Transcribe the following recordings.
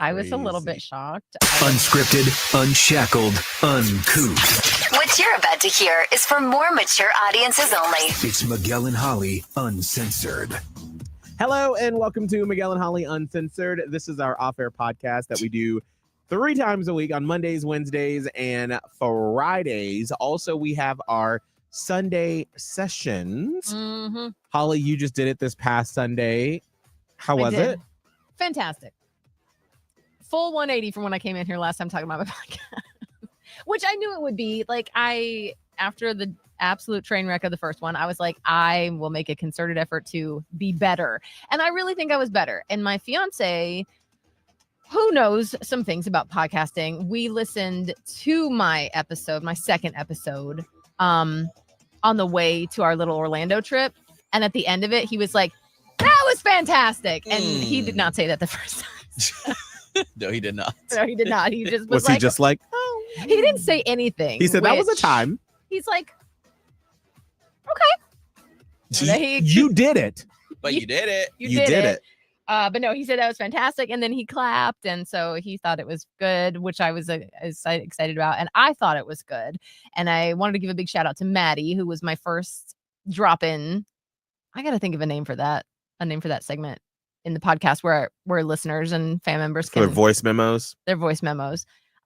I was a little bit shocked. Unscripted, unshackled, uncouth. What you're about to hear is for more mature audiences only. It's Miguel and Holly Uncensored. Hello and welcome to Miguel and Holly Uncensored. This is our off-air podcast that we do 3 times a week on Mondays, Wednesdays, and Fridays. Also, we have our Sunday sessions. Mm-hmm. Holly, you just did it this past Sunday. How was it? Fantastic. Full 180 from when I came in here last time talking about my podcast, which I knew it would be. Like, after the absolute train wreck of the first one, I was like, I will make a concerted effort to be better. And I really think I was better. And my fiance, who knows some things about podcasting, we listened to my second episode, on the way to our little Orlando trip. And at the end of it, he was like, that was fantastic. And he did not say that the first time. No, he did not. No, he did not. He just Was he just like, oh? He didn't say anything. He said that was a time. He's like, okay. You did it. But you did it. You did it. But no, he said that was fantastic. And then he clapped. And so he thought it was good, which I was excited about. And I thought it was good. And I wanted to give a big shout out to Maddie, who was my first drop in. I got to think of a name for that segment in the podcast where listeners and fan members can. Their voice memos.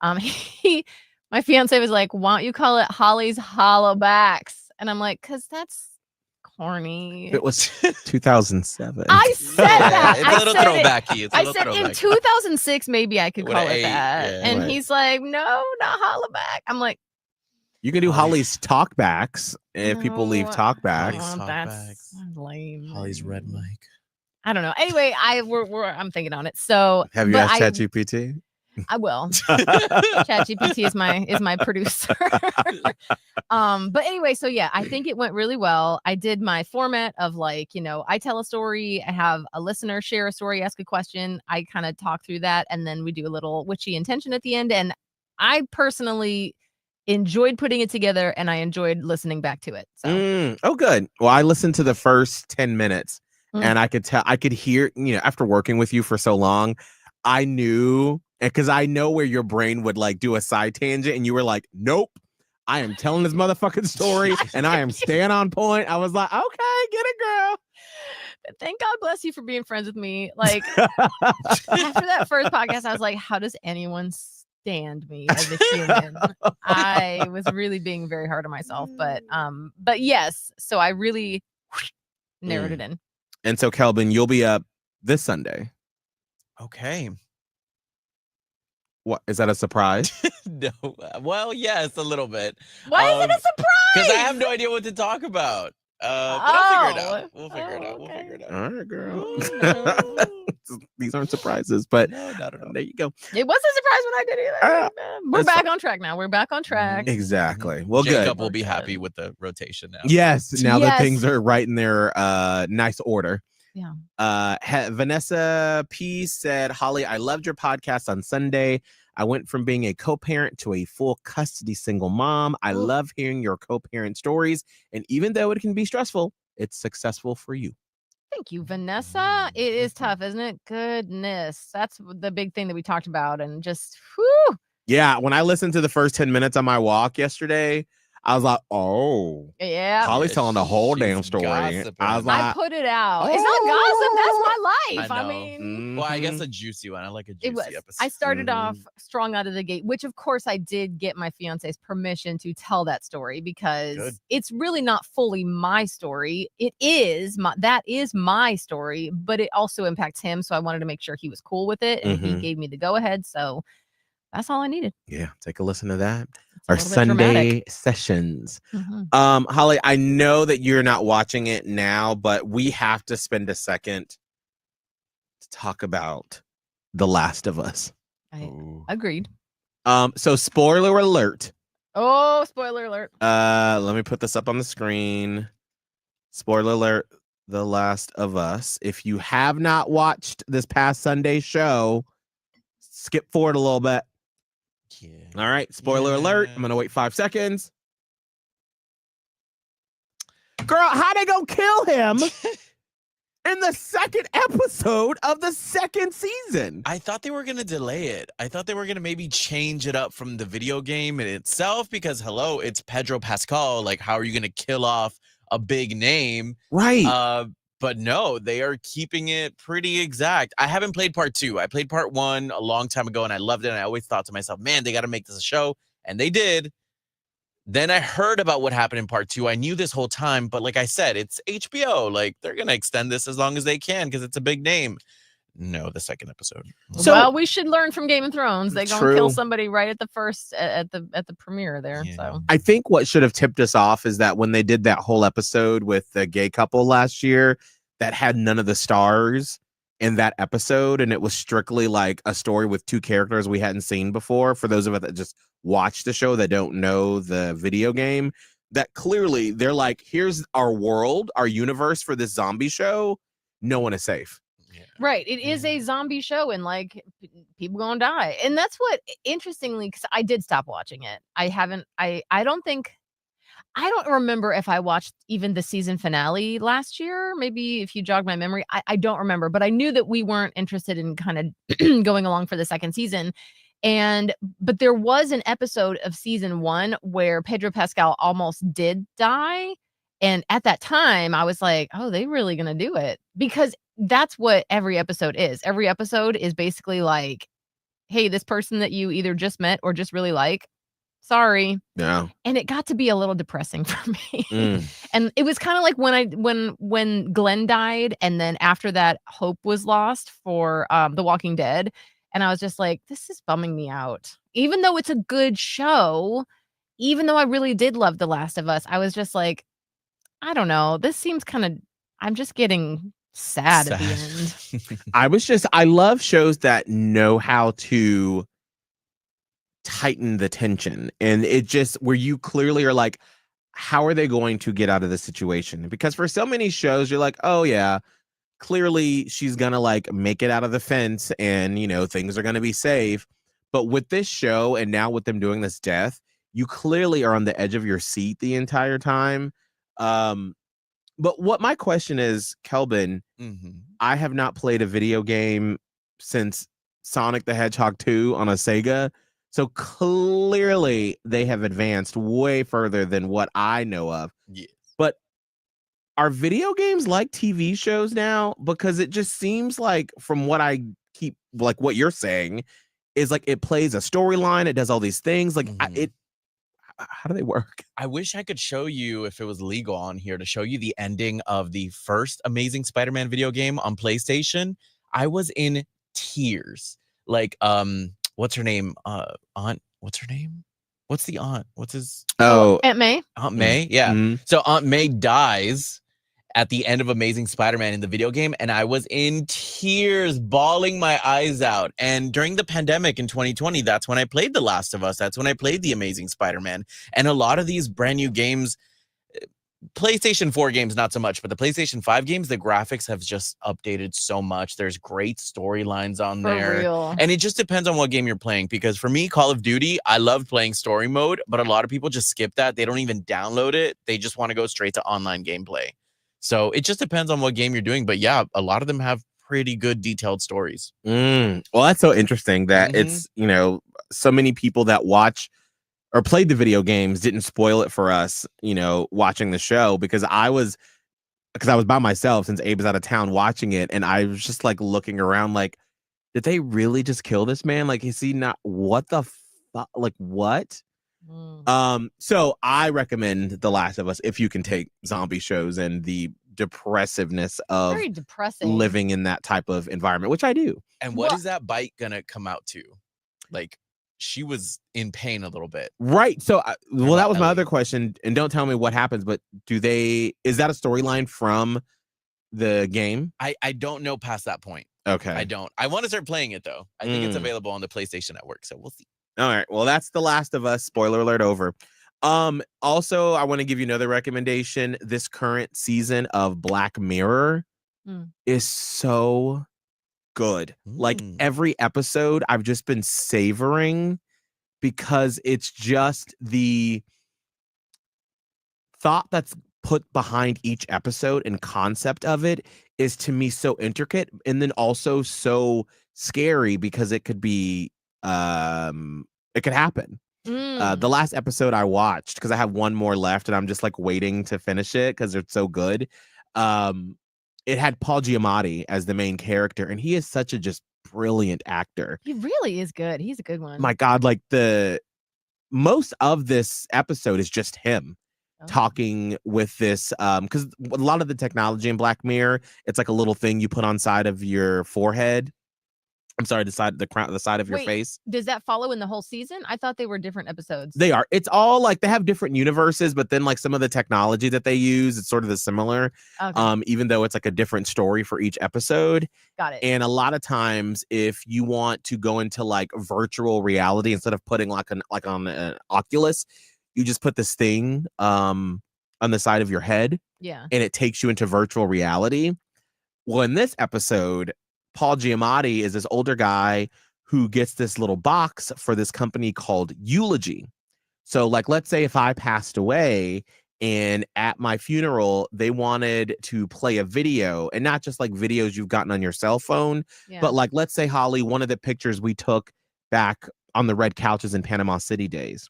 My fiance was like, why don't you call it Holly's Hollowbacks? And I'm like, because that's corny. It was 2007. I said that. It's a little throwbacky. I said in 2006, maybe I could call it that. Yeah, and right. he's like, no, not Hollowback. I'm like, You can do Holly's talkbacks if people leave talkbacks. Holly's That's lame. Holly's red mic. I don't know. Anyway, I'm thinking on it. So Have you asked ChatGPT? I will. ChatGPT is my producer. But anyway, so yeah, I think it went really well. I did my format of like, I tell a story, I have a listener share a story, ask a question. I kind of talk through that, and then we do a little witchy intention at the end. And I personally enjoyed putting it together, and I enjoyed listening back to it. So Oh, good. Well, I listened to the first 10 minutes and I could hear, after working with you for so long, I knew, because I know where your brain would like do a side tangent, and you were like, nope, I am telling this motherfucking story and I am staying on point. I was like, okay, get it, girl. thank God bless you for being friends with me. Like after that first podcast, I was like, how does anyone stand me as a human? I was really being very hard on myself, but yes, so I really narrowed it in. And so, Kelvin, you'll be up this Sunday. Okay. What is that, a surprise? No. Well, yes, a little bit. Why is it a surprise? Because I have no idea what to talk about. But I'll figure it out. We'll figure it out. All right, girl. These aren't surprises, but No, not at all. there you go. It wasn't a surprise when I did either. We're back on track now. We're back on track. Exactly. Well, Jacob good. will be happy with the rotation now. Yes. Now that Yes. things are right in their nice order. Yeah. Vanessa P said, Holly, I loved your podcast on Sunday. I went from being a co-parent to a full custody single mom. I love hearing your co-parent stories. And even though it can be stressful, it's successful for you. Thank you, Vanessa. It is tough, isn't it? Goodness. That's the big thing that we talked about. And just, whew. Yeah. When I listened to the first 10 minutes on my walk yesterday, I was like, oh, Yeah. Holly's telling the whole She's damn story. gossiping. I was I like, put it out. It's not gossip. That's my life. I I know. mean, Well, I guess a juicy one. I like a it was. juicy episode. I started off strong out of the gate, which of course I did get my fiance's permission to tell that story because Good. it's really not fully my story. It is that is my story, but it also impacts him. So I wanted to make sure he was cool with it, and he gave me the go ahead. So that's all I needed. yeah, take a listen to that. a Our little bit Sunday dramatic. sessions. Holly, I know that you're not watching it now, but we have to spend a second to talk about The Last of Us. I agreed. So spoiler alert. Oh, spoiler alert. Let me put this up on the screen. Spoiler alert, The Last of Us. If you have not watched this past Sunday show, skip forward a little bit. Yeah. All right, spoiler alert. I'm gonna wait 5 seconds. Girl, how they gonna kill him in the second episode of the second season. I thought they were going to delay it. I thought they were going to maybe change it up from the video game in itself because, hello, it's Pedro Pascal. Like, how are you going to kill off a big name? Right. But no, they are keeping it pretty exact. I haven't played part 2. I played part 1 a long time ago, and I loved it. And I always thought to myself, man, they got to make this a show. And they did. Then I heard about what happened in part 2. I knew this whole time, but like I said, it's HBO. Like, they're going to extend this as long as they can because it's a big name. No, the second episode. So, well, we should learn from Game of Thrones. They gonna kill somebody right at the first at the premiere there. Yeah. So I think what should have tipped us off is that when they did that whole episode with the gay couple last year that had none of the stars in that episode, and it was strictly like a story with 2 characters we hadn't seen before. For those of us that just watch the show that don't know the video game, that clearly they're like, here's our world, our universe for this zombie show. No one is safe. Right. It is a zombie show and like people gonna die. And that's what interestingly, because I did stop watching it. I don't remember if I watched even the season finale last year. Maybe if you jog my memory, I don't remember, but I knew that we weren't interested in kind of going along for the second season. But there was an episode of season 1 where Pedro Pascal almost did die. And at that time, I was like, oh, they really gonna do it? Because that's what every episode is. Every episode is basically like, hey, this person that you either just met or just really like, sorry. Yeah. And it got to be a little depressing for me. And it was kind of like when Glenn died, and then after that, hope was lost for The Walking Dead. And I was just like, this is bumming me out. Even though it's a good show, even though I really did love The Last of Us, I was just like, I don't know. This seems kind of, I'm just getting sad at the end. I love shows that know how to tighten the tension. And it just, where you clearly are like, how are they going to get out of this situation? Because for so many shows, you're like, oh yeah, clearly she's going to like make it out of the fence and, you know, things are going to be safe. But with this show and now with them doing this death, you clearly are on the edge of your seat the entire time. But what my question is, Kelvin, I have not played a video game since Sonic the Hedgehog 2 on a Sega. So clearly they have advanced way further than what I know of. Yes. But are video games like TV shows now? Because it just seems like, from what I keep, like what you're saying, is like it plays a storyline, it does all these things. Like how do they work? I wish I could show you, if it was legal on here, to show you the ending of the first Amazing Spider-Man video game on PlayStation. I was in tears. Like, what's her name? Aunt, what's her name? What's the aunt? What's his? Oh, Aunt May. Aunt May, yeah. So Aunt May dies at the end of Amazing Spider-Man in the video game, and I was in tears, bawling my eyes out. And during the pandemic in 2020, that's when I played The Last of Us. That's when I played The Amazing Spider-Man. And a lot of these brand new games, PlayStation 4 games, not so much, but the PlayStation 5 games, the graphics have just updated so much. There's great storylines on there. Real. And it just depends on what game you're playing. Because for me, Call of Duty, I love playing story mode, but a lot of people just skip that. They don't even download it. They just want to go straight to online gameplay. So it just depends on what game you're doing. But yeah, a lot of them have pretty good detailed stories. Well, that's so interesting that it's, you know, so many people that watch or played the video games didn't spoil it for us, you know, watching the show, because I was by myself since Abe was out of town watching it. And I was just like looking around like, did they really just kill this man? Like, is he not, what the fuck? Like, what? So I recommend The Last of Us if you can take zombie shows and the depressiveness of Very depressing living in that type of environment, which I do. And what is that bite gonna come out to? Like, she was in pain a little bit. Right. So, well, that was my other question. And don't tell me what happens, but is that a storyline from the game? I don't know past that point. Okay. I don't. I want to start playing it, though. I think it's available on the PlayStation Network, so we'll see. All right. Well, that's The Last of Us. Spoiler alert over. Also, I want to give you another recommendation. This current season of Black Mirror is so good. Like, every episode I've just been savoring, because it's just the thought that's put behind each episode and concept of it is to me so intricate, and then also so scary because it could be it could happen. The last episode I watched, because I have one more left and I'm just like waiting to finish it because it's so good. It had Paul Giamatti as the main character, and he is such a just brilliant actor. He really is good. He's a good one. My God, like the most of this episode is just him talking with this because a lot of the technology in Black Mirror, it's like a little thing you put on side of your forehead. I'm sorry, the side of your face. Does that follow in the whole season? I thought they were different episodes. They are. It's all like they have different universes, but then like some of the technology that they use, it's sort of the similar. Okay. Even though it's like a different story for each episode. Got it. And a lot of times, if you want to go into like virtual reality instead of putting on an Oculus, you just put this thing on the side of your head. Yeah. And it takes you into virtual reality. Well, in this episode, Paul Giamatti is this older guy who gets this little box for this company called Eulogy. So, like, let's say if I passed away and at my funeral, they wanted to play a video, and not just like videos you've gotten on your cell phone, but like, let's say, Holly, one of the pictures we took back on the red couches in Panama City days,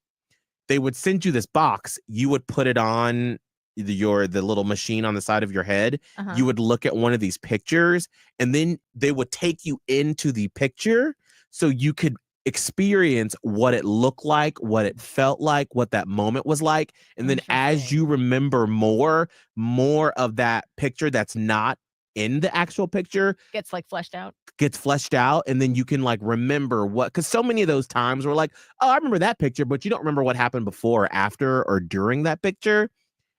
they would send you this box. You would put it on the little machine on the side of your head. You would look at one of these pictures, and then they would take you into the picture so you could experience what it looked like, what it felt like, what that moment was like. And then as you remember more of that picture that's not in the actual picture gets fleshed out, and then you can like remember because so many of those times were like, oh, I remember that picture, but you don't remember what happened before or after or during that picture.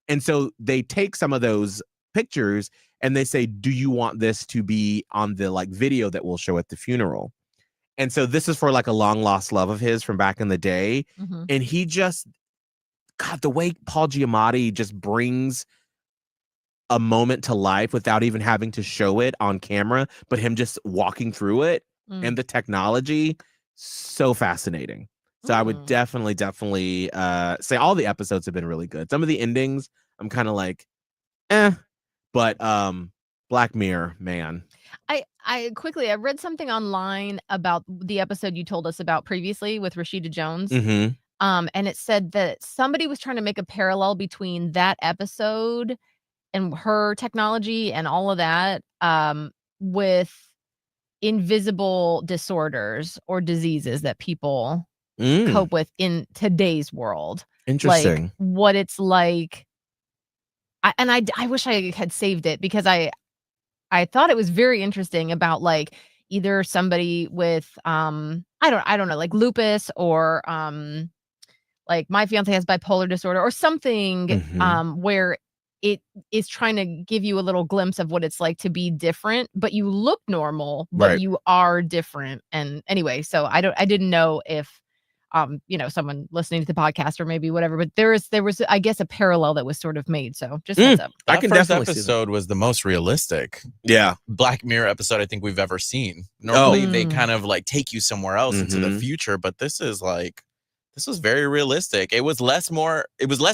And so they take some of those pictures and they say, do you want this to be on the like video that we'll show at the funeral? And so this is for like a long lost love of his from back in the day. And he just, God, the way Paul Giamatti just brings a moment to life without even having to show it on camera, but him just walking through it and the technology, so fascinating. So I would definitely say all the episodes have been really good. Some of the endings, I'm kind of like, but Black Mirror, man. I read something online about the episode you told us about previously with Rashida Jones. And it said that somebody was trying to make a parallel between that episode and her technology and all of that with invisible disorders or diseases that people cope with in today's world. Interesting. Like what it's like. I wish I had saved it because I thought it was very interesting about like either somebody with I don't know, like lupus or like my fiance has bipolar disorder or something where it is trying to give you a little glimpse of what it's like to be different, but you look normal, but you are different. And anyway, so I didn't know if someone listening to the podcast or maybe whatever, but there was I guess a parallel that was sort of made. So just heads up. That I can first definitely episode was the most realistic Black Mirror episode I think we've ever seen. Normally they kind of like take you somewhere else into the future, but this was very realistic. It was less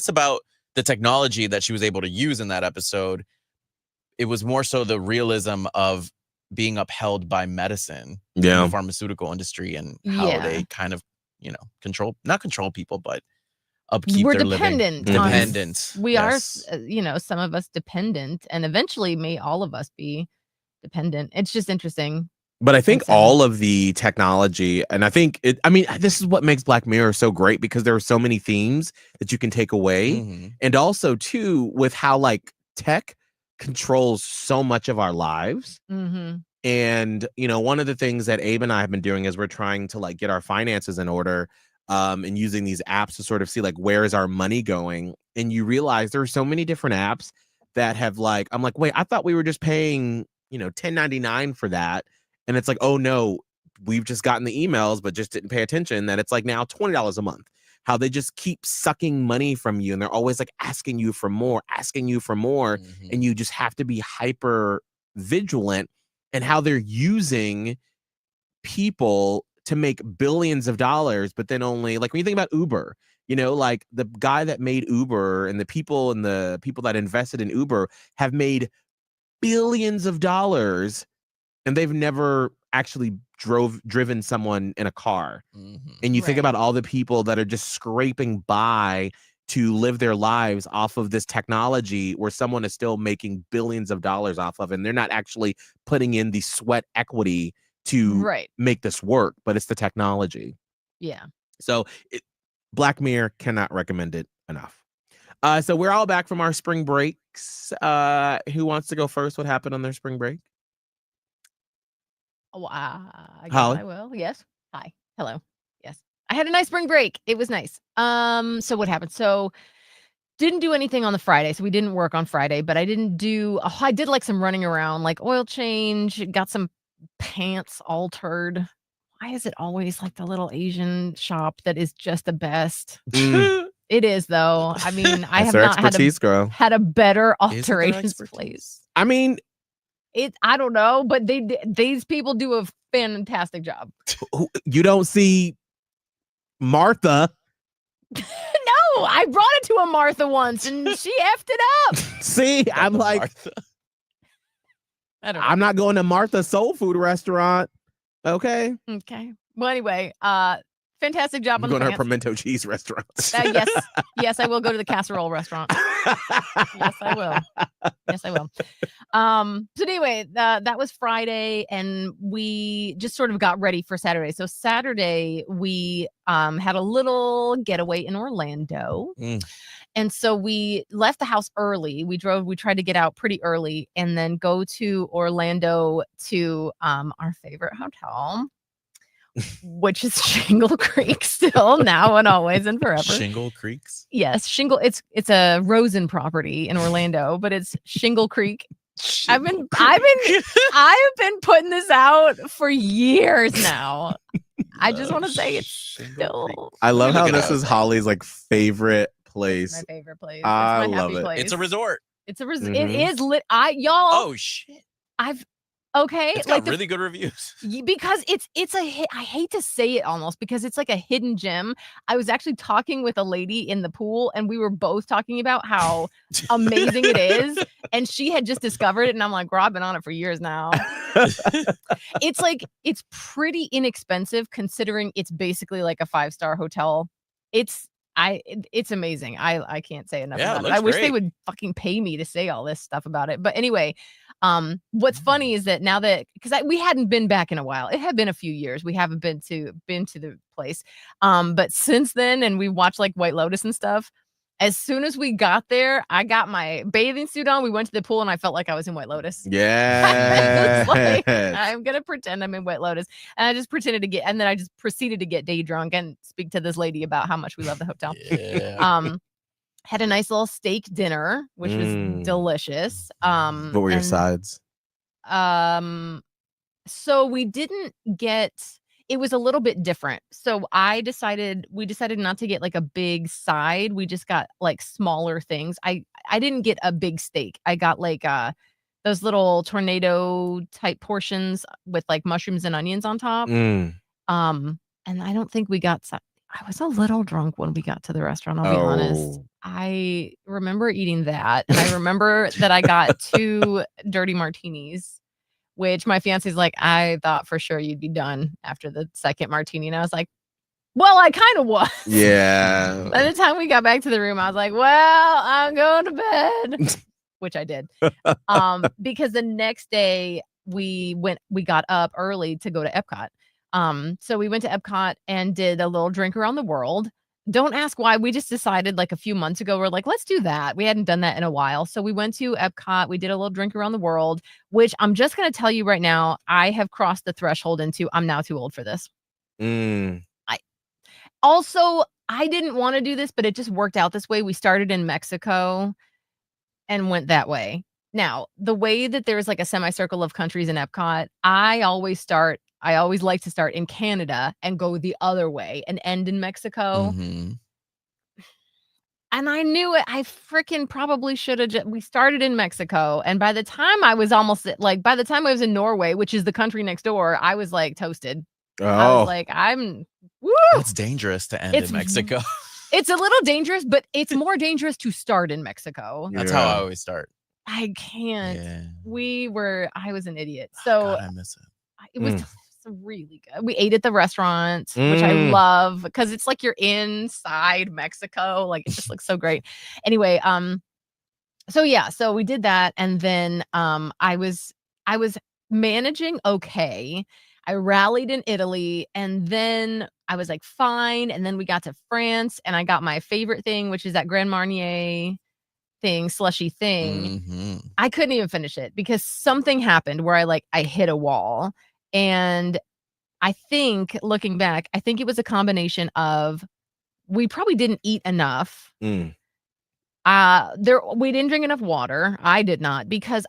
about the technology that she was able to use in that episode. It was more so the realism of being upheld by medicine in the pharmaceutical industry and how they kind of not control people, but upkeep we're their dependent living. on, Dependent. We are, some of us dependent, and eventually may all of us be dependent. It's just interesting. But I think all of the technology, and I think this is what makes Black Mirror so great because there are so many themes that you can take away. And also too, with how like tech controls so much of our lives. And, one of the things that Abe and I have been doing is we're trying to like get our finances in order and using these apps to sort of see like, where is our money going? And you realize there are so many different apps that have like, I'm like, wait, I thought we were just paying, $10.99 for that. And it's like, oh no, we've just gotten the emails, but just didn't pay attention that it's like now $20 a month. How they just keep sucking money from you. And they're always like asking you for more. And you just have to be hyper vigilant. And how they're using people to make billions of dollars, but then only like when you think about Uber, like the guy that made Uber and the people that invested in Uber have made billions of dollars, and they've never actually driven someone in a car. And you think Right. about all the people that are just scraping by to live their lives off of this technology where someone is still making billions of dollars off of, and they're not actually putting in the sweat equity to Right. make this work, but it's the technology. Yeah. So Black Mirror, cannot recommend it enough. So we're all back from our spring breaks. Who wants to go first? What happened on their spring break? Oh, I guess Holly? I will. Yes. Hi. Hello. Yes. I had a nice spring break. It was nice. So what happened? So didn't do anything on the Friday. So we didn't work on Friday, but I did like some running around, like oil change, got some pants altered. Why is it always like the little Asian shop that is just the best? It is though. I mean, I That's have their not expertise, girl. had a better Is it their alterations expertise? place. I mean, I don't know, but these people do a fantastic job. you don't see Martha. No, I brought it to a Martha once and she effed it up. See, I'm like, Martha. I don't know. I'm not going to Martha's soul food restaurant. Okay. Okay. Well, anyway, fantastic job I'm on the going to her pants. pimento cheese restaurant. Yes, I will go to the casserole restaurant. Yes, I will. Yes, I will. So anyway, that was Friday, and we just sort of got ready for Saturday. So Saturday, we had a little getaway in Orlando. And so we left the house early. We tried to get out pretty early and then go to Orlando to our favorite hotel, which is Shingle Creek still, now and always and forever. Shingle Creeks. Yes, Shingle. It's a Rosen property in Orlando, but it's Shingle Creek. I've been putting this out for years now. I just want to say it's still I love how Look at this that. is Holly's like favorite place. my favorite place. I It's my love happy it. place. It's a resort. It Mhm. is lit. Y'all. Oh shit! Okay. It's like got really good reviews. because it's a I hate to say it almost because it's like a hidden gem. I was actually talking with a lady in the pool and we were both talking about how amazing it is. And she had just discovered it. And I'm like, girl, I've been on it for years now. It's pretty inexpensive considering it's basically like a 5-star hotel. It's amazing. I can't say enough Yeah, it about it. looks I wish they great. would fucking pay me to say all this stuff about it. But anyway, what's funny is that now that because we hadn't been back in a while, it had been a few years. We haven't been to the place. But since then, and we watched like White Lotus and stuff. As soon as we got there, I got my bathing suit on. We went to the pool and I felt like I was in White Lotus. Yeah. I'm gonna pretend I'm in White Lotus, and I just pretended to and then I just proceeded to get day drunk and speak to this lady about how much we love the hotel. Yeah. Had a nice little steak dinner, which was delicious. What were your sides? So we didn't get. It was a little bit different. So we decided not to get like a big side. We just got like smaller things. I didn't get a big steak. I got like those little tornado type portions with like mushrooms and onions on top. And I don't think we got I was a little drunk when we got to the restaurant, I'll be honest. I remember eating that. And I remember that I got 2 dirty martinis, which my fiance's like, I thought for sure you'd be done after the second martini. And I was like, well, I kind of was. Yeah. By the time we got back to the room, I was like, well, I'm going to bed, which I did. Because the next day we got up early to go to Epcot. So we went to Epcot and did a little drink around the world. Don't ask why. We just decided like a few months ago, we're like, let's do that. We hadn't done that in a while. So we went to Epcot. We did a little drink around the world, which I'm just going to tell you right now, I have crossed the threshold into I'm now too old for this. I didn't want to do this, but it just worked out this way. We started in Mexico and went that way. Now, the way that there's like a semicircle of countries in Epcot, I always like to start in Canada and go the other way and end in Mexico. And I knew it. I freaking probably should have. We started in Mexico. And by the time I was in Norway, which is the country next door, I was like toasted. I was Oh, like, woo! That's dangerous to end in Mexico. It's a little dangerous, but it's more dangerous to start in Mexico. That's how I Yeah. always start. I can't. Yeah. I was an idiot. Oh, So God, I miss it. it was Mm. really good. We ate at the restaurant, which I Mm. love because it's like you're inside Mexico. Like it just looks so great. Anyway, so yeah, so we did that, and then I was managing okay. I rallied in Italy, and then I was like fine, and then we got to France, and I got my favorite thing, which is that Grand Marnier thing, slushy thing. Mhm. I couldn't even finish it because something happened where I hit a wall, and I think looking back, I think it was a combination of we probably didn't eat enough. Mm. We didn't drink enough water. I did not because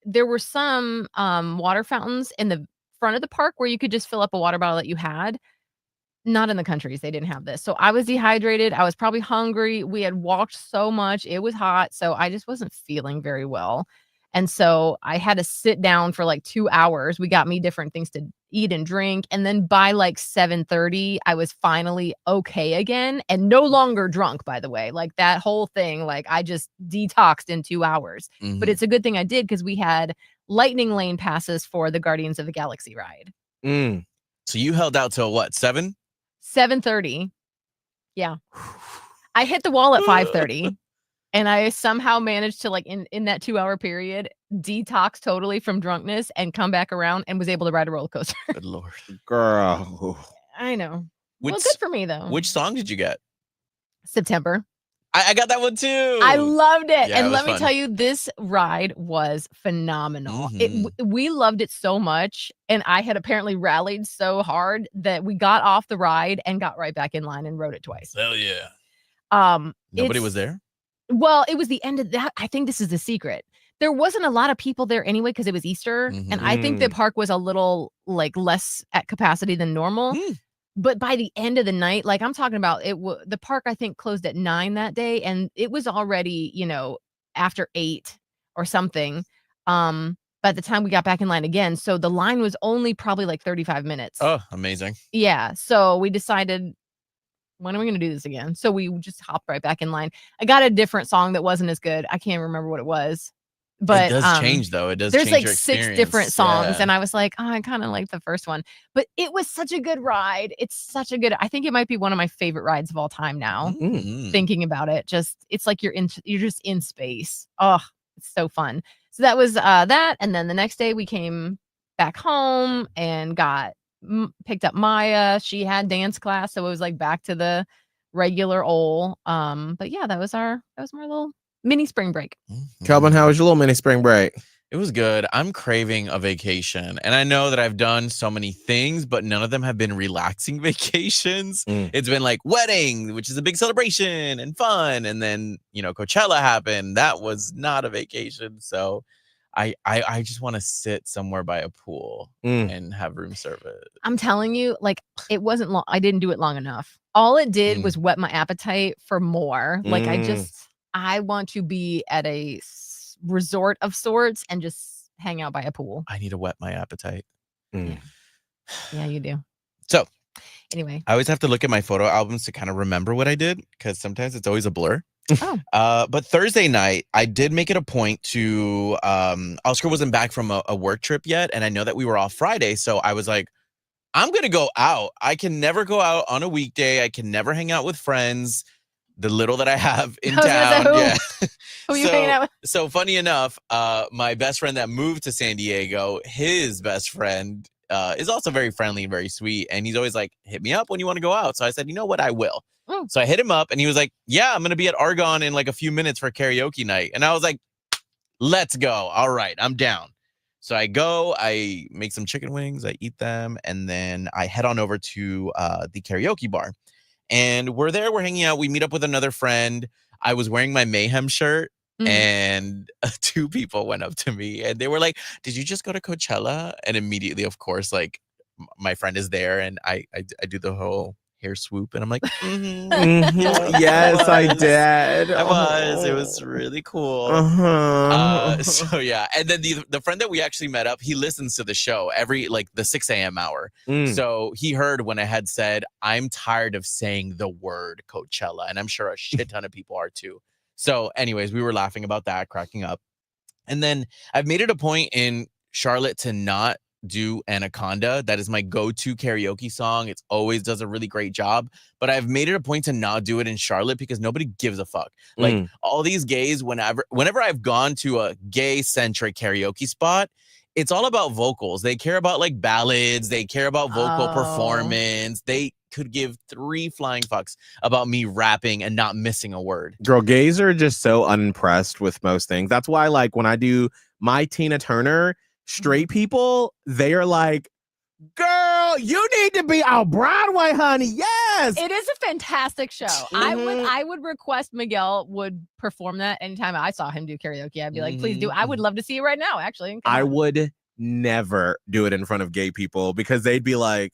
there were some water fountains in the front of the park where you could just fill up a water bottle that you had. Not in the countries, they didn't have this. So I was dehydrated. I was probably hungry. We had walked so much. It was hot, so I just wasn't feeling very well. And so I had to sit down for like 2 hours. We got me different things to eat and drink, and then by like 7:30, I was finally okay again and no longer drunk, by the way. Like that whole thing, like I just detoxed in 2 hours. But Mhm. it's a good thing I did because we had lightning lane passes for the Guardians of the Galaxy ride. Mm. So you held out till what, 7? 7:30. Yeah. I hit the wall at 5:30 and I somehow managed to like in that 2-hour period detox totally from drunkenness and come back around and was able to ride a roller coaster. Good Lord. Girl. I know. Which, Well, good for me though. which song did you get? September. I got that one too. I loved it. Yeah, it And was let me fun. tell you, this ride was phenomenal. Mhm. We loved it so much. And I had apparently rallied so hard that we got off the ride and got right back in line and rode it twice. Hell yeah. Nobody It's was there? Well, it was the end of that. I think this is the secret. There wasn't a lot of people there anyway because it was Easter, and I think the Mhm. park was a little, like, less at capacity than normal. Hmm. But by the end of the night, like, I'm talking about the park, I think, closed at 9 that day, and it was already, after 8 or something, by the time we got back in line again, so the line was only probably, like, 35 minutes. Oh, amazing. Yeah, so we decided, when are we gonna do this again? So we just hopped right back in line. I got a different song that wasn't as good. I can't remember what it was, but, it does change though. It does there's, change like, your 6 experience. different songs, Yeah. and I was like, "Oh, I kinda like the first one." But it was such a good ride. It's such a good I think it might be one of my favorite rides of all time now, Mhm. thinking about it. It's like you're just in space. Oh, it's so fun. So that was, that, and then the next day we came back home and picked up Maya. She had dance class, so it was, like, back to the regular old, but yeah, that was my little mini spring break. Kelvin, how was your little mini spring break? It was good. I'm craving a vacation. And I know that I've done so many things, but none of them have been relaxing vacations. Mm. It's been like wedding, which is a big celebration and fun. And then, Coachella happened. That was not a vacation. So I just want to sit somewhere by a pool Mm. and have room service. I'm telling you, like, it wasn't long. I didn't do it long enough. All it did Mm. was whet my appetite for more. Like, I want to be at a resort of sorts and just hang out by a pool. I need to whet my appetite. Mm. Yeah, you do. So Anyway. I always have to look at my photo albums to kind of remember what I did because sometimes it's always a blur. Oh. But Thursday night, I did make it a point to Oscar wasn't back from a work trip yet, and I know that we were off Friday, so I was like, I'm gonna go out. I can never go out on a weekday. I can never hang out with friends. The little that I have in I was gonna say, town. who? Yeah. Who are you hanging out with? So funny enough, my best friend that moved to San Diego, his best friend is also very friendly and very sweet. And he's always like, hit me up when you want to go out. So I said, you know what? I will. Mm. So I hit him up and he was like, yeah, I'm going to be at Argonne in like a few minutes for karaoke night. And I was like, let's go. All right, I'm down. So I go, I make some chicken wings, I eat them, and then I head on over to the karaoke bar. And we're there, we're hanging out. We meet up with another friend. I was wearing my Mayhem shirt, and 2 people went up to me and they were like, did you just go to Coachella? And immediately, of course, like my friend is there and I do the whole hair swoop, and I'm like, Yes, I did. I was. It was really cool. So yeah, and then the friend that we actually met up, he listens to the show every like the 6 a.m. hour. So he heard when I had said, I'm tired of saying the word Coachella, and I'm sure a shit ton of people are too. So anyways, we were laughing about that, cracking up. And then I've made it a point in Charlotte to not do Anaconda. That is my go-to karaoke song. It always does a really great job, but I've made it a point to not do it in Charlotte because nobody gives a fuck. Like all these gays, whenever I've gone to a gay-centric karaoke spot, it's all about vocals. They care about like ballads. They care about vocal performance. They could give 3 flying fucks about me rapping and not missing a word. Girl, gays are just so unimpressed with most things. That's why, like, when I do my Tina Turner, straight people, they are like, girl, you need to be on Broadway, honey. Yes. It is a fantastic show. I would request Miguel would perform that anytime I saw him do karaoke. I'd be like, please do. I would love to see it right now, actually. Come I on. would never do it in front of gay people because they'd be like,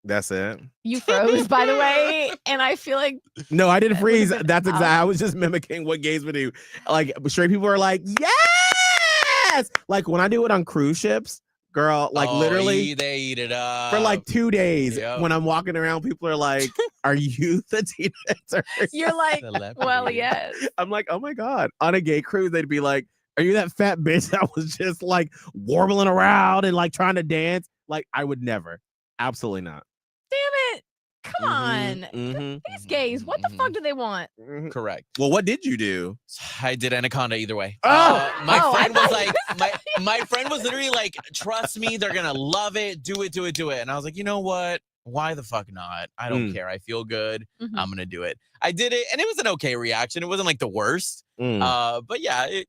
that's it. You froze, by the way, and I feel like no, I didn't freeze. been That's exactly. I was just mimicking what gays would do. Like straight people are like, yes. Like when I do it on cruise ships, girl, like literally they eat it up for like 2 days. Yep. When I'm walking around, people are like, "Are you the Tina Turner?" you're like, Celebrity. well, yes. I'm like, oh my god. On a gay cruise, they'd be like, "Are you that fat bitch that was just like warbling around and like trying to dance?" Like I would never. Absolutely not. Damn it. Come on. These gays, what the fuck do they want? Correct. Well, what did you do? I did Anaconda either way. Oh! My Oh, friend I was thought- like, my friend was literally like, trust me, they're gonna love it. Do it. And I was like, you know what? Why the fuck not? I don't care. I feel good. I'm gonna do it. I did it, and it was an okay reaction. It wasn't like the worst. But yeah, it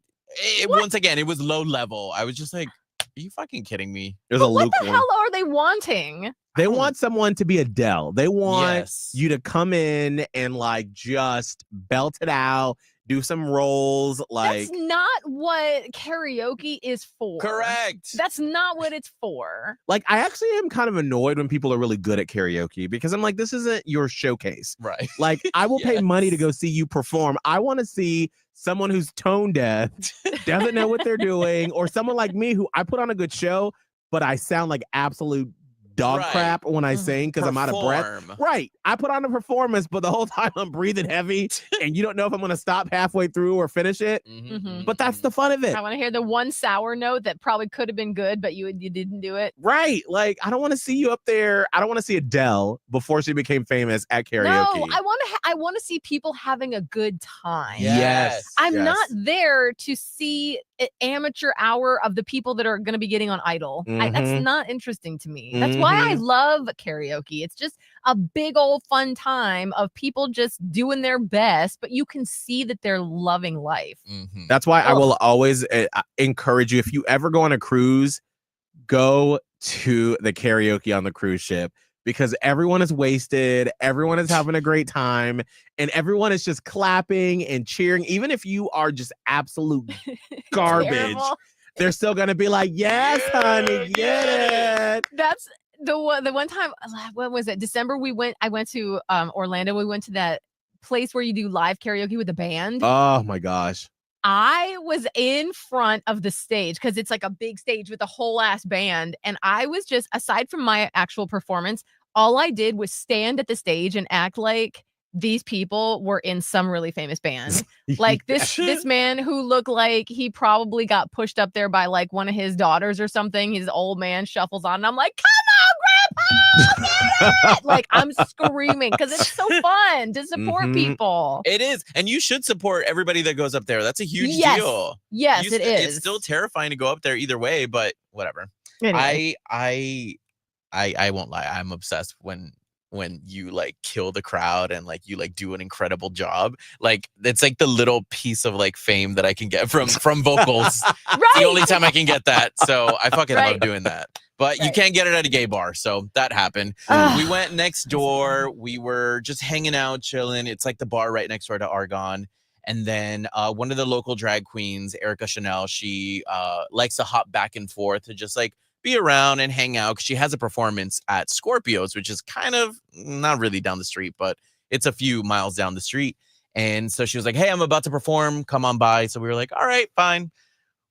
once again, it was low level. I was just like, are you fucking kidding me? There's But what the hell are they wanting? They want someone to be Adele. They want Yes. you to come in and like just belt it out, do some rolls. Like That's not what karaoke is for. Correct. That's not what it's for. Like I actually am kind of annoyed when people are really good at karaoke because I'm like, this isn't your showcase. Right. Like I will pay Yes. money to go see you perform. I want to see someone who's tone deaf, doesn't know what they're doing, or someone like me who I put on a good show, but I sound like absolute dog Right. crap when I sing because I'm out of breath. Perform. Right. I put on a performance, but the whole time I'm breathing heavy and you don't know if I'm going to stop halfway through or finish it. But that's the fun of it. I want to hear the one sour note that probably could have been good, but you didn't do it. Right. Like, I don't want to see you up there. I don't want to see Adele before she became famous at karaoke. No, I want to see people having a good time. Yes. I'm Yes. not there to see an amateur hour of the people that are going to be getting on Idol. That's not interesting to me. That's why I love karaoke. It's just a big old fun time of people just doing their best, but you can see that they're loving life. That's why I will always encourage you, if you ever go on a cruise, go to the karaoke on the cruise ship because everyone is wasted, everyone is having a great time, and everyone is just clapping and cheering. Even if you are just absolute garbage, Terrible. they're still gonna be like, yes, honey, get it. That's the one time. When was it? December. I went to Orlando. We went to that place where you do live karaoke with a band. Oh my gosh. I was in front of the stage because it's like a big stage with a whole ass band. And I was just, aside from my actual performance, all I did was stand at the stage and act like these people were in some really famous band. Like this man who looked like he probably got pushed up there by like one of his daughters or something. His old man shuffles on and I'm like, come on, Grandpa, get it! Like I'm screaming because it's so fun to support people. It is. And you should support everybody that goes up there. That's a huge Yes. deal. Yes, You it st- is. It's still terrifying to go up there either way, but whatever. Anyway. I won't lie. I'm obsessed when you like kill the crowd and like you like do an incredible job. Like it's like the little piece of like fame that I can get from vocals. Right. The only time I can get that. So I fucking love Right. doing that. But you can't get it at a gay bar. So that happened. Ugh. We went next door. We were just hanging out, chilling. It's like the bar right next door to Argonne. And then one of the local drag queens, Erica Chanel, she likes to hop back and forth to just like be around and hang out because she has a performance at Scorpio's, which is kind of not really down the street, but it's a few miles down the street. And so she was like, hey, I'm about to perform. Come on by. So we were like, all right, fine.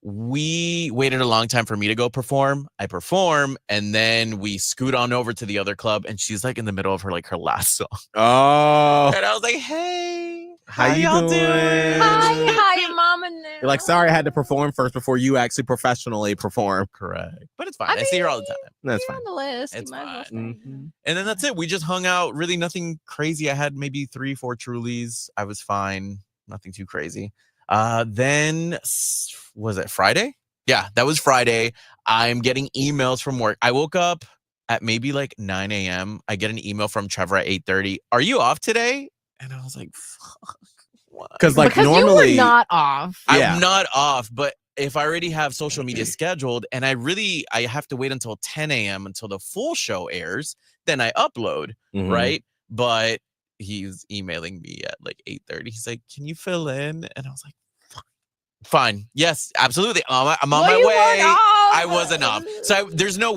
We waited a long time for me to go perform. I perform, and then we scoot on over to the other club, and she's like in the middle of her last song. Oh, And I was like, hey, how you y'all doing? Hi, mama. Now. You're like, sorry, I had to perform first before you actually professionally perform. Correct. But it's fine. I see her all the time. That's You're fine. on the list. It's You might as well fine. stay. And then that's it. We just hung out. Really nothing crazy. I had maybe 3-4 Trulies. I was fine. Nothing too crazy. Then was it Friday? Yeah, that was Friday. I'm getting emails from work. I woke up at maybe 9 a.m. I get an email from Trevor at 8:30. Are you off today? And I was like, fuck. Because you normally were not off. Yeah. I'm not off, but if I already have social media scheduled and I have to wait until 10 a.m. until the full show airs, then I upload, Mhm. right? But he's emailing me at 8:30. He's like, can you fill in? And I was like, fine. Yes, absolutely. I'm on my you way. weren't off. I wasn't off. So there's no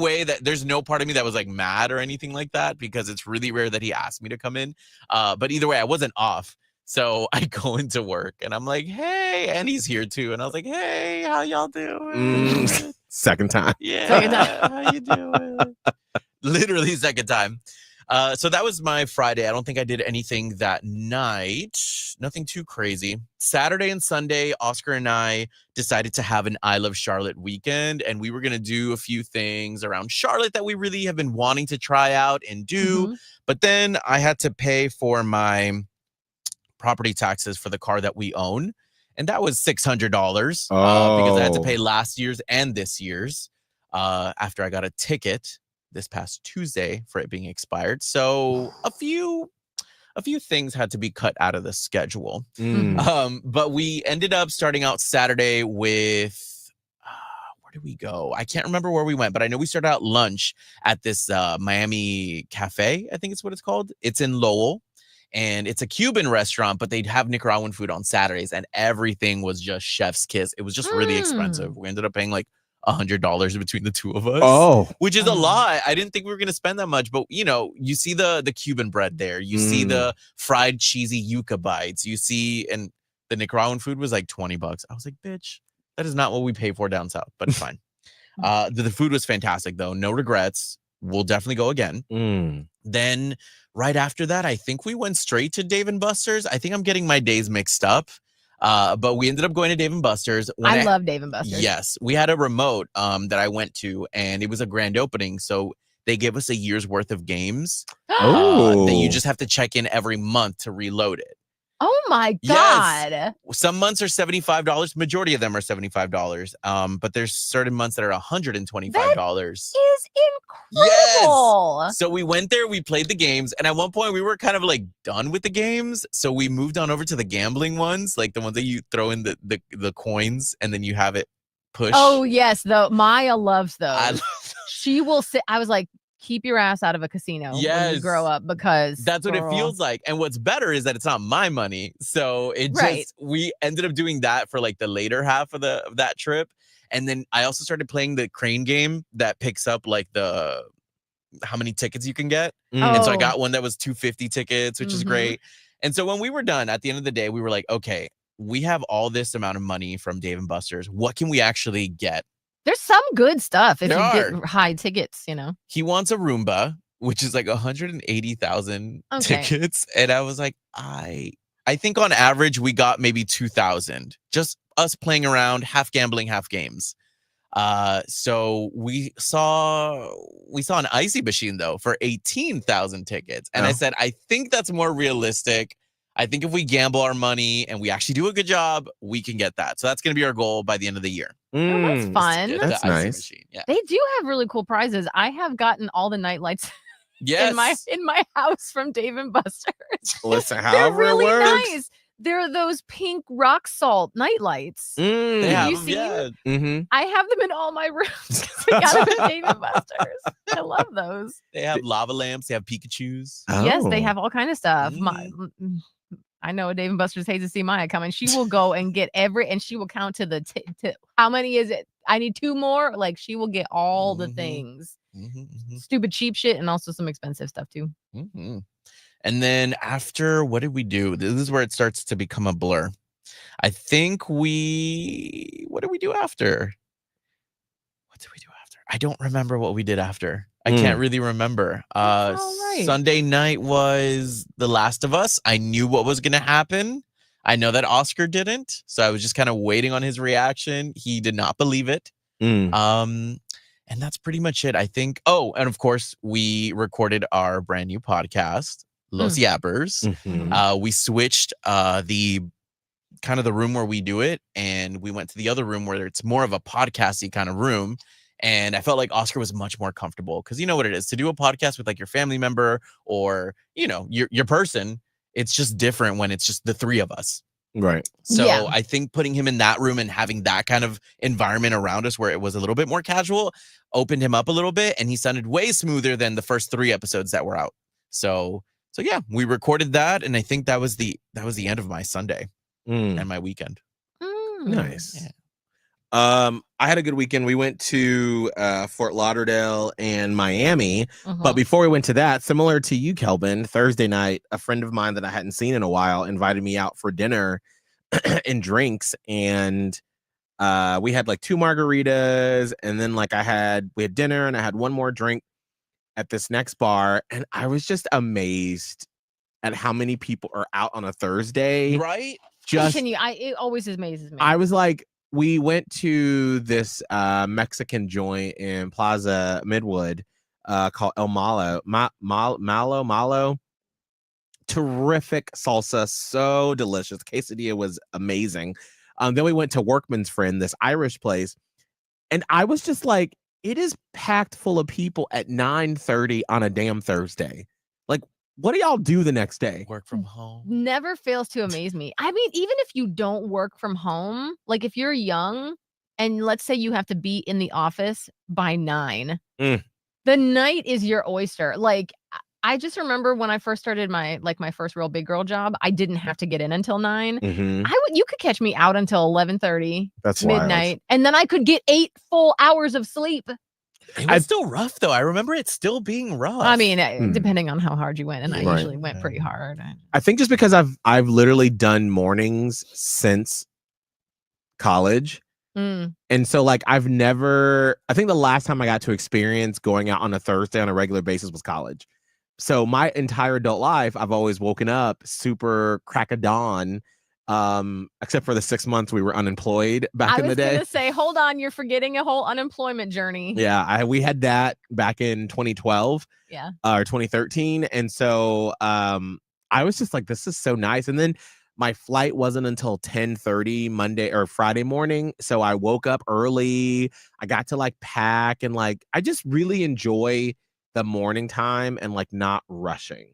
part of me that was mad or anything like that because it's really rare that he asked me to come in. But either way, I wasn't off. So I go into work and I'm like, hey, and he's here too. And I was like, hey, how y'all doing? Second time. Yeah. Second time. How you doing? Literally second time. So that was my Friday. I don't think I did anything that night. Nothing too crazy. Saturday and Sunday, Oscar and I decided to have an I Love Charlotte weekend. And we were going to do a few things around Charlotte that we really have been wanting to try out and do. Mhm. But then I had to pay for my property taxes for the car that we own. And that was $600 because I had to pay last year's and this year's after I got a ticket this past Tuesday for it being expired. So a few things had to be cut out of the schedule. But we ended up starting out Saturday with where did we go? I can't remember where we went, but I know we started out lunch at this Miami Cafe, I think it's what it's called. It's in Lowell. And it's a Cuban restaurant, but they'd have Nicaraguan food on Saturdays, and everything was just chef's kiss. It was just really expensive. We ended up paying $100 between the two of us. Which is a lot. I didn't think we were gonna spend that much, but you see the Cuban bread there. You see the fried cheesy yuca bites. You see, and the Nicaraguan food was $20. I was like, bitch, that is not what we pay for down south, but it's fine. The food was fantastic though. No regrets. We'll definitely go again. Then right after that, I think we went straight to Dave & Buster's. I think I'm getting my days mixed up. But we ended up going to Dave & Buster's. I love Dave & Buster's. Yes. We had a remote that I went to, and it was a grand opening. So they gave us a year's worth of games that you just have to check in every month to reload it. Oh my God. Yes. Some months are $75. Majority of them are $75. But there's certain months that are $125. That is incredible. Yes. So we went there, we played the games, and at one point we were kind of done with the games. So we moved on over to the gambling ones, the ones that you throw in the coins and then you have it push. Oh yes, though Maya loves those. I love She will sit. I was like, keep your ass out of a casino when you grow up, because that's what it feels like. And what's better is that it's not my money. So we ended up doing that for the later half of that trip. And then I also started playing the crane game that picks up how many tickets you can get. And so I got one that was 250 tickets, which is great. And so when we were done at the end of the day, we were like, okay, we have all this amount of money from Dave & Buster's. What can we actually get? There's some good stuff if you get high tickets, He wants a Roomba, which is 180,000 tickets. And I was like, I think on average we got maybe 2,000. Just us playing around, half gambling, half games. So we saw an icy machine though for 18,000 tickets. And I said, I think that's more realistic. I think if we gamble our money and we actually do a good job, we can get that. So that's going to be our goal by the end of the year. Oh, that's fun. That's nice. Machine. Yeah. They do have really cool prizes. I have gotten all the night lights yes. in my house from Dave & Buster's. Listen, They're however really it works. nice. They're those pink rock salt night lights. They have you them, see? yeah. I have them in all my rooms because I got them at Dave & Buster's. I love those. They have lava lamps. They have Pikachus. Yes, they have all kind of stuff. I know Dave & Buster's hates to see Maya coming. She will go and get and she will count to the how many is it? I need 2 more. Like she will get all the Mhm. things. Mm-hmm. Stupid cheap shit and also some expensive stuff too. Mm-hmm. And then after, what did we do? This is where it starts to become a blur. I think what did we do after? What did we do after? I don't remember what we did after. I can't really remember. That's all right. Sunday night was The Last of Us. I knew what was going to happen. I know that Oscar didn't. So I was just kind of waiting on his reaction. He did not believe it. And that's pretty much it, I think. Oh, and of course, we recorded our brand new podcast, Los Yappers. We switched the room where we do it, and we went to the other room where it's more of a podcasty kind of room. And I felt like Oscar was much more comfortable because you know what it is to do a podcast with like your family member or, you know, your person. It's just different when it's just the 3 of us. Right. So Yeah. I think putting him in that room and having that kind of environment around us where it was a little bit more casual opened him up a little bit, and he sounded way smoother than the first 3 episodes that were out. So yeah, we recorded that, and I think that was the end of my Sunday and my weekend. Nice. Yeah. I had a good weekend. We went to Fort Lauderdale and Miami. But before we went to that, similar to you, Kelvin, Thursday night, a friend of mine that I hadn't seen in a while invited me out for dinner and drinks. And we had like 2 margaritas. And then like we had dinner and I had one more drink at this next bar. And I was just amazed at how many people are out on a Thursday. Right? Just Continue. It always amazes me. I was like, we went to this Mexican joint in Plaza Midwood called El Malo. Malo. Terrific salsa, so delicious. The quesadilla was amazing. Then we went to Workman's Friend, this Irish place, and I was just like, it is packed full of people at 9:30 on a damn Thursday. Like, what do y'all do the next day? Work from home. Never fails to amaze me. I mean, even if you don't work from home, like if you're young and let's say you have to be in the office by 9, the night is your oyster. Like I just remember when I first started my first real big girl job, I didn't have to get in until 9. You could catch me out until 11:30. That's midnight. wild. And then I could get 8 full hours of sleep. It was still rough, though. I remember it still being rough. I mean, depending on how hard you went, and I usually went pretty hard. I think just because I've literally done mornings since college, and so like I think the last time I got to experience going out on a Thursday on a regular basis was college. So my entire adult life, I've always woken up super crack of dawn. Except for the 6 months we were unemployed back in the day. I was gonna say, hold on, you're forgetting a whole unemployment journey. Yeah, we had that back in 2012. Yeah. Or 2013. And so I was just like, this is so nice. And then my flight wasn't until 10:30 Monday or Friday morning. So I woke up early. I got to like pack and like I just really enjoy the morning time and like not rushing.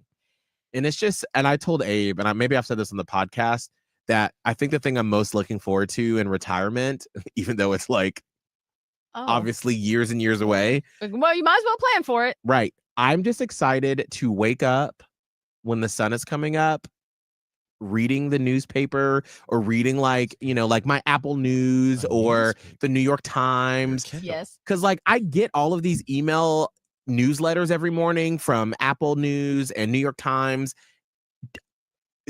And it's just, and I told Abe, and maybe I've said this on the podcast, that I think the thing I'm most looking forward to in retirement, even though it's like obviously years and years away. Well, you might as well plan for it. Right. I'm just excited to wake up when the sun is coming up, reading the newspaper or reading like, you know, like my Apple News or the New York Times. Yes. Because like I get all of these email newsletters every morning from Apple News and New York Times.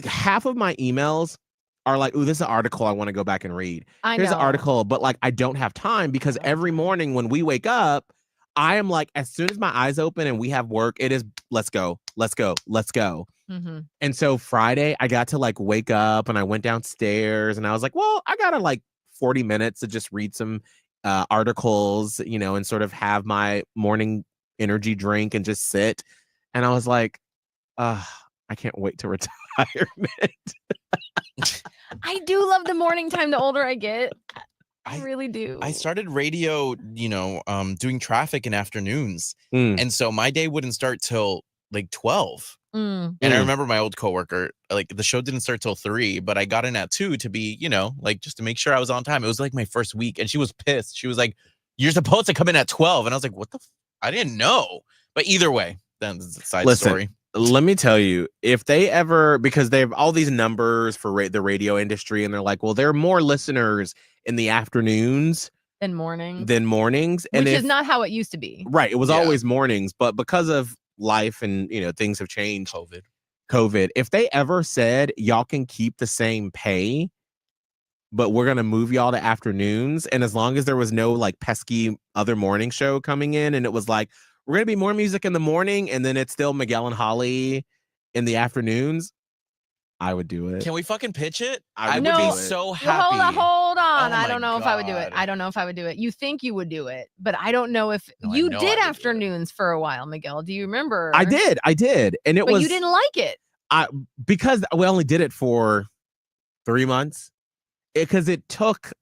Half of my emails are like, ooh, this is an article I want to go back and read. Here's an article, but like I don't have time because every morning when we wake up, I am like, as soon as my eyes open and we have work, it is let's go. And so Friday, I got to like wake up and I went downstairs and I was like, well, I got to like 40 minutes to just read some articles, you know, and sort of have my morning energy drink and just sit. And I was like, I can't wait to retirement. I do love the morning time the older I get. I really do. I started radio, you know, doing traffic in afternoons. And so my day wouldn't start till like 12. And I remember my old coworker, like the show didn't start till 3, but I got in at 2 to be, you know, like just to make sure I was on time. It was like my first week and she was pissed. She was like, you're supposed to come in at 12. And I was like, what the? I didn't know. But either way, that's a side story. Let me tell you, if they ever, because they have all these numbers for the radio industry, and they're like, well, there are more listeners in the afternoons And mornings. than mornings. And Which is not how it used to be. Right. It was Yeah. always mornings, but because of life and things have changed. COVID. If they ever said y'all can keep the same pay, but we're gonna move y'all to afternoons, and as long as there was no like pesky other morning show coming in, and it was like we're gonna be more music in the morning, and then it's still Miguel and Holly in the afternoons, I would do it. Can we fucking pitch it? I would would be do it. so Well, happy. hold on. Oh I my don't know if I would do it. God. I don't know if I would do it. You think you would do it, but I don't know if No, I you know I did would do it. afternoons for a while, Miguel. Do you remember? I did, and it but was you didn't like it. because we only did it for 3 months, because it took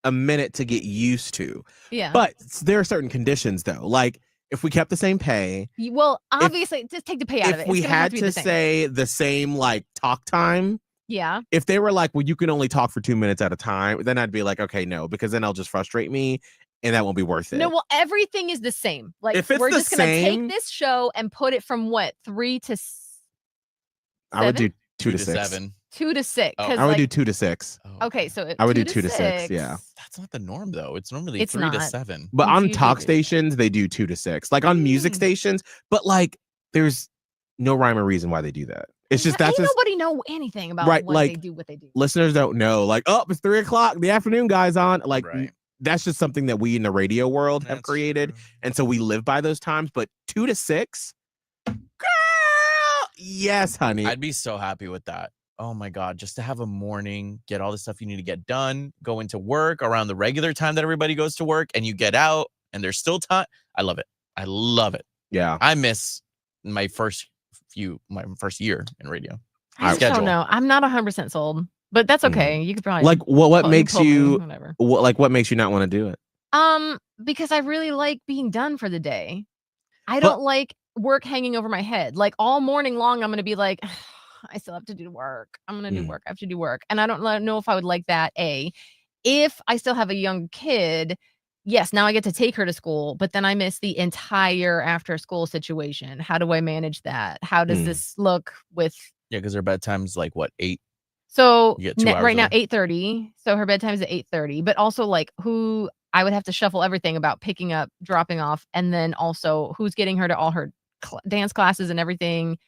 a minute to get used to. Yeah. But there are certain conditions though, like if we kept the same pay. Well, obviously, just take the pay out of it. If we It's gonna have had be to the same. say the same like talk time, Yeah. if they were like, well, you can only talk for 2 minutes at a time, then I'd be like, okay, no, because then I'll just frustrate me and that won't be worth it. No, well, everything is the same. Like If it's we're the just gonna same- take this show and put it from what 3 to I would do 7? 2 to 6. 7. 2 to 6. Oh. 'cause, I would do like, 2 to 6. Oh. Okay, so I would do 2 2 to 6, yeah. That's not the norm though. It's normally It's 3 to not. 7. But It's on usually talk 2 to 6. stations, they do 2 to 6. Like on music Mm. stations, but like there's no rhyme or reason why they do that. It's just Ain't that's just nobody know anything about Right, what like, they do. What they do. listeners don't know. Like, oh, it's 3 o'clock, the afternoon guy's on. Like Right. that's just something that we in the radio world have That's created. true. And so we live by those times. But 2 to 6, girl, yes, honey. I'd be so happy with that. Oh my God, just to have a morning, get all the stuff you need to get done, go into work around the regular time that everybody goes to work, and you get out and there's still time. I love it. I love it. Yeah. I miss my first year in radio. I just schedule. don't know. I'm not 100% sold, but that's okay. You could probably Like what pull- makes pull me, you whatever. what makes you not want to do it? Because I really like being done for the day. I But- don't like work hanging over my head. Like all morning long, I'm gonna be like, I still have to do work. I'm gonna do Mm. work. I have to do work, and I don't know if I would like that. If I still have a young kid, yes, now I get to take her to school, but then I miss the entire after school situation. How do I manage that? How does Mm. this look with? Yeah, because their bedtime's like what, 8? So You get 2 hours right now of it. 8:30. So her bedtime's at 8:30. But also like who I would have to shuffle everything about picking up, dropping off, and then also who's getting her to all her dance classes and everything.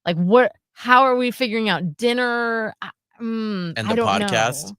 Like what? How are we figuring out dinner? And I the don't podcast? know.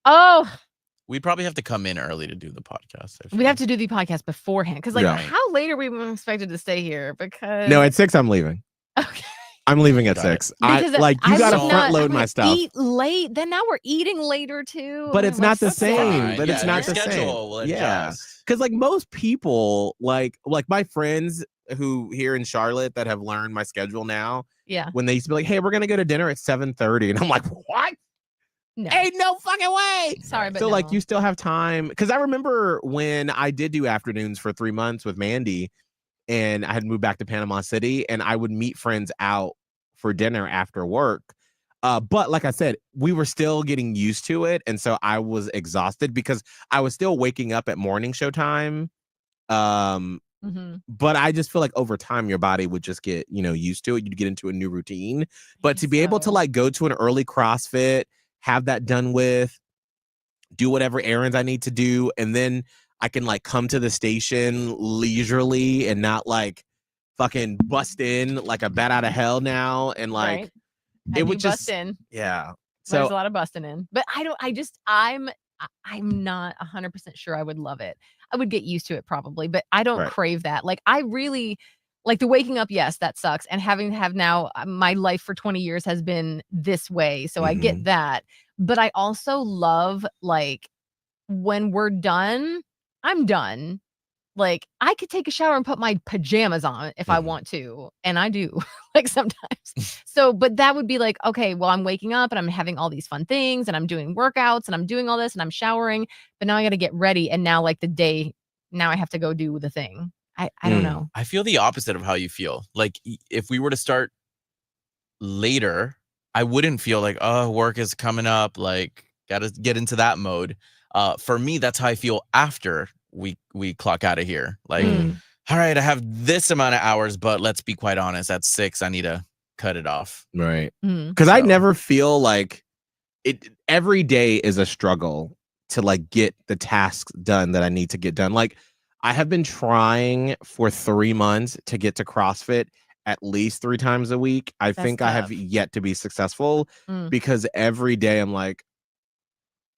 Oh, We'd probably have to come in early to do the podcast. I we'd feel. have to do the podcast beforehand because like Yeah. how late are we expected to stay here? Because No, at 6 I'm leaving. okay. I'm leaving at Got it. 6. Because You I gotta would front not- load I'm my gonna stuff. Eat late. Then now we're eating later too. But it's not the that's same. fine. But it's not your the same. schedule will Yeah. adjust. Because like most people, like my friends who here in Charlotte that have learned my schedule now, Yeah. when they used to be like, hey, we're gonna go to dinner at 7:30. And I'm like, what? No. Ain't no fucking way. Sorry, but So like no. you still have time. Because I remember when I did do afternoons for 3 months with Mandy, and I had moved back to Panama City, and I would meet friends out for dinner after work. But like I said, we were still getting used to it. And so I was exhausted because I was still waking up at morning show time. Mhm. But I just feel like over time your body would just get, used to it. You'd get into a new routine. But to be able to So- like go to an early CrossFit, have that done with, do whatever errands I need to do, and then I can like come to the station leisurely and not like fucking bust in like a bat out of hell now. And like Right. it I would do bust just in. yeah. There's a So lot of busting in, but I'm not 100% sure I would love it. I would get used to it probably, but I don't Right. crave that. Like I really like the waking up. Yes, that sucks. And having to have now my life for 20 years has been this way. So I get that. But I also love like when we're done, I'm done. Like I could take a shower and put my pajamas on if I Mhm. want to. And I do like sometimes. So, but that would be like, okay, well, I'm waking up and I'm having all these fun things and I'm doing workouts and I'm doing all this and I'm showering, but now I got to get ready. And now like the day, now I have to go do the thing. I don't Mm. know. I feel the opposite of how you feel. Like if we were to start later, I wouldn't feel like, oh, work is coming up. Like, gotta get into that mode. For me, that's how I feel after we clock out of here. Like, Mm. all right, I have this amount of hours, but let's be quite honest, at 6, I need to cut it off. right. Mm. Because I So- never feel like it every day is a struggle to like get the tasks done that I need to get done. Like I have been trying for 3 months to get to CrossFit at least 3 times a week. I think I have tough. yet to be successful because every day I'm like,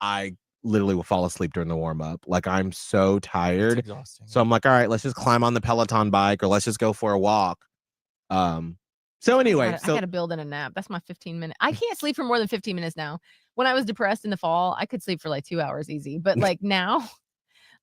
I literally will fall asleep during the warm up. Like I'm so tired. It's exhausting. So I'm like, all right, let's just climb on the Peloton bike or let's just go for a walk. So anyway, I gotta build in a nap. That's my 15-minute. I can't sleep for more than 15 minutes now. When I was depressed in the fall, I could sleep for like 2 hours easy. But like now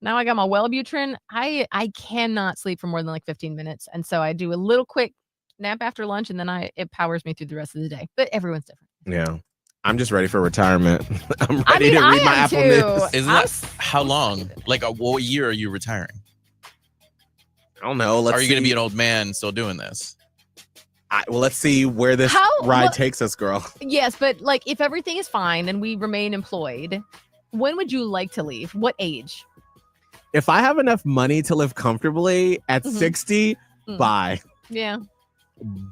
I got my Wellbutrin. I cannot sleep for more than like 15 minutes. And so I do a little quick nap after lunch and then it powers me through the rest of the day. But everyone's different. yeah. I'm just ready for retirement. I'm ready to read my Apple News. Isn't that how long? Like, what year are you retiring? I don't know. Are you going to be an old man still doing this? Well, let's see where this ride takes us, girl. Yes, but like if everything is fine and we remain employed, when would you like to leave? What age? If I have enough money to live comfortably at 60, bye. Yeah.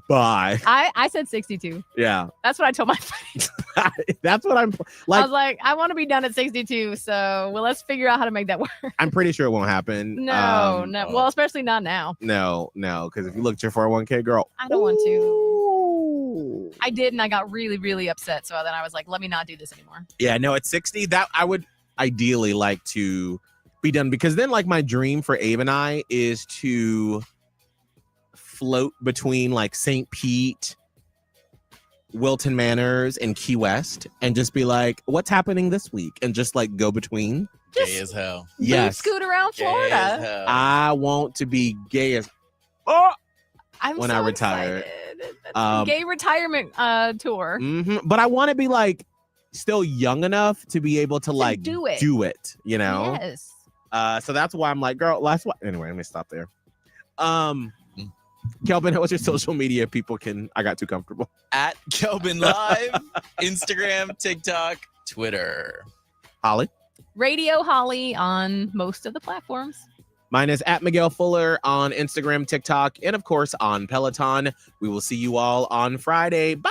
Bye. I said 62. Yeah. That's what I told my friend. That's what I'm like. I was like, I want to be done at 62. So, let's figure out how to make that work. I'm pretty sure it won't happen. No. Well, especially not now. No. Because if you look at your 401k, girl. I don't want to. I did, and I got really, really upset. So then I was like, let me not do this anymore. Yeah, no, at 60, that I would ideally like to be done because then like my dream for Abe and I is to float between like St. Pete, Wilton Manors, and Key West and just be like, what's happening this week? And just like go between. Gay as hell. Yes. Scoot around Florida. I want to be gay as when I retire. Gay retirement tour. But I want to be like still young enough to be able to like do it, you know? Yes. So that's why I'm like, girl, anyway, let me stop there. Kelvin, what's your social media? I got too comfortable. At Kelvin Live, Instagram, TikTok, Twitter. Holly? Radio Holly on most of the platforms. Mine is at Miguel Fuller on Instagram, TikTok, and of course on Peloton. We will see you all on Friday. Bye.